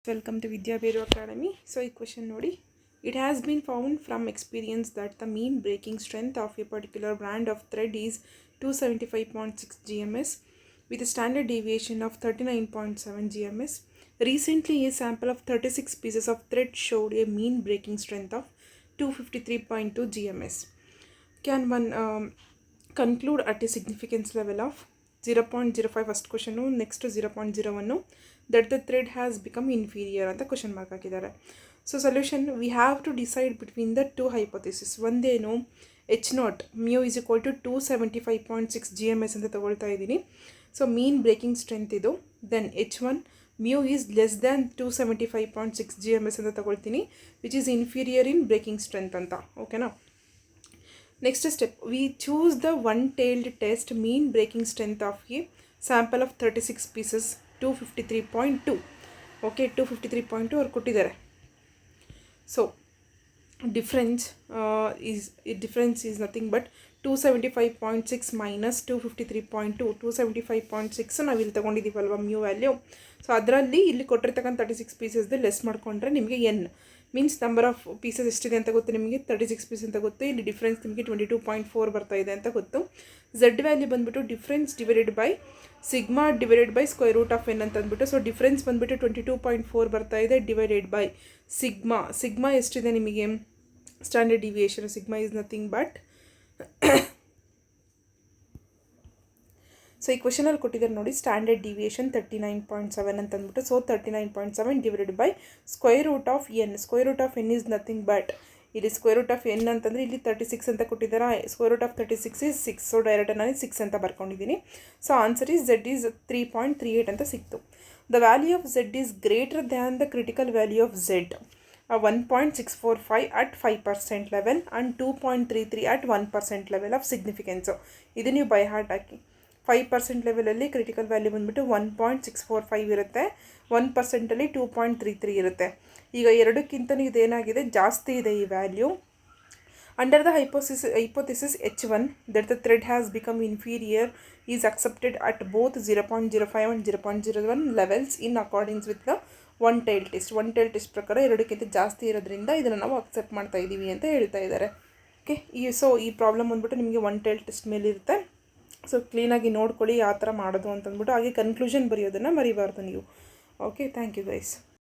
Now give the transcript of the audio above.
Welcome to Vidya Beru Academy. So, a question nodi. It has been found from experience that the mean breaking strength of a particular brand of thread is 275.6 GMS with a standard deviation of 39.7 GMS. Recently, a sample of 36 pieces of thread showed a mean breaking strength of 253.2 GMS. Can one conclude at a significance level of 0.05 first question, next 0.01 that the thread has become inferior ಅಂತ question mark ಹಾಕಿದ್ದಾರೆ. So solution we have to decide between the two hypothesis. ಒಂದೇನು H not mu is equal to 275.6 GMS ಅಂತ ತಗೊಳ್ತಾ ಇದ್ದೀನಿ. So mean breaking strength ಇದು. Then H1 mu is less than 275.6 GMS ಅಂತ ತಗೊಳ್ತೀನಿ, which is inferior in breaking strength ಅಂತ. ಓಕೆನಾ. Next step, we choose the one-tailed test mean breaking strength of a sample of 36 pieces 253.2. Okay, 253.2 or ಕೊಟ್ಟಿದ್ದಾರೆ. So difference is nothing but 275.6 minus 253.2. 275.6 ನಾವು ಇಲ್ಲಿ ತಗೊಂಡಿದ್ದೀವಲ್ವ mu value. So ಅದರಲ್ಲಿ ಇಲ್ಲಿ ಕೊಟ್ಟಿರ್ತಕ್ಕಂಥ 36 ಪೀಸಸ್ದು less ಮಾಡಿಕೊಂಡ್ರೆ ನಿಮಗೆ N means number of pieces ಎಷ್ಟಿದೆ ಅಂತ ಗೊತ್ತು ನಿಮಗೆ, 36 ಪೀಸ್ ಅಂತ ಗೊತ್ತು. ಇಲ್ಲಿ ಡಿಫ್ರೆನ್ಸ್ ನಿಮಗೆ 22.4 ಬರ್ತಾ ಇದೆ ಅಂತ ಗೊತ್ತು. ಝೆಡ್ ವ್ಯಾಲ್ಯೂ ಬಂದುಬಿಟ್ಟು difference divided by sigma divided by square root of N ಅಂತ ಅಂದ್ಬಿಟ್ಟು. ಸೊ ಡಿಫ್ರೆನ್ಸ್ ಬಂದುಬಿಟ್ಟು 22.4 ಬರ್ತಾ ಇದೆ ಡಿವೈಡೆಡ್ ಬೈ ಸಿಗ್ಮಾ ಎಷ್ಟಿದೆ ನಿಮಗೆ standard deviation. Sigma is nothing but so ಈ ಕ್ವಶನಲ್ಲಿ ಕೊಟ್ಟಿದ್ದಾರೆ ನೋಡಿ, ಸ್ಟ್ಯಾಂಡರ್ಡ್ ಡಿವಿಯೇಷನ್ 39.7 ಅಂತ ಅಂದ್ಬಿಟ್ಟು. So 39.7 divided by square root of N. Square root of N is nothing but ಇಲ್ಲಿ ಸ್ಕ್ವೇರ್ ರೂಟ್ ಆಫ್ ಎನ್ ಅಂತಂದರೆ ಇಲ್ಲಿ 36 ಅಂತ ಕೊಟ್ಟಿದ್ದಾರೆ. Square root of 36 is 6. So direct ನಾನು 6 ಅಂತ ಬರ್ಕೊಂಡಿದ್ದೀನಿ. So answer is Z is 3.38 ಅಂತ ಸಿಕ್ತು. The value of Z is greater than the critical value of Z 1.645 at 5% level and 2.33 at 1% level of significance. ಇದು ನೀವು ಬೈ ಹಾರ್ಟ್ ಹಾಕಿ. 5% ಲೆವೆಲಲ್ಲಿ critical value ಬಂದುಬಿಟ್ಟು 1.645 ಇರುತ್ತೆ, 1%ಅಲ್ಲಿ 2.33 ಇರುತ್ತೆ. ಈಗ ಎರಡಕ್ಕಿಂತಲೂ ಇದೇನಾಗಿದೆ, ಜಾಸ್ತಿ ಇದೆ ಈ value. Under the hypothesis H1 that the thread has become inferior is accepted at both 0.05 and 0.01 levels in accordance with the one tail test ಪ್ರಕಾರ ಎರಡಕ್ಕಿಂತ ಜಾಸ್ತಿ ಇರೋದ್ರಿಂದ ಇದನ್ನು ನಾವು ಅಕ್ಸೆಪ್ಟ್ ಮಾಡ್ತಾ ಇದ್ದೀವಿ ಅಂತ ಹೇಳ್ತಾ ಇದ್ದಾರೆ. ಓಕೆ, ಈ ಪ್ರಾಬ್ಲಮ್ ಬಂದ್ಬಿಟ್ಟು ನಿಮಗೆ ಒನ್ ಟೈಲ್ ಟೆಸ್ಟ್ ಮೇಲೆ ಇರುತ್ತೆ. ಸೊ ಕ್ಲೀನಾಗಿ ನೋಡ್ಕೊಳ್ಳಿ ಯಾವ ಥರ ಮಾಡೋದು ಅಂತಂದ್ಬಿಟ್ಟು. ಹಾಗೆ ಕನ್ಕ್ಲೂಷನ್ ಬರೆಯೋದನ್ನು ಮರಿಬಾರ್ದು ನೀವು. Okay, thank you guys.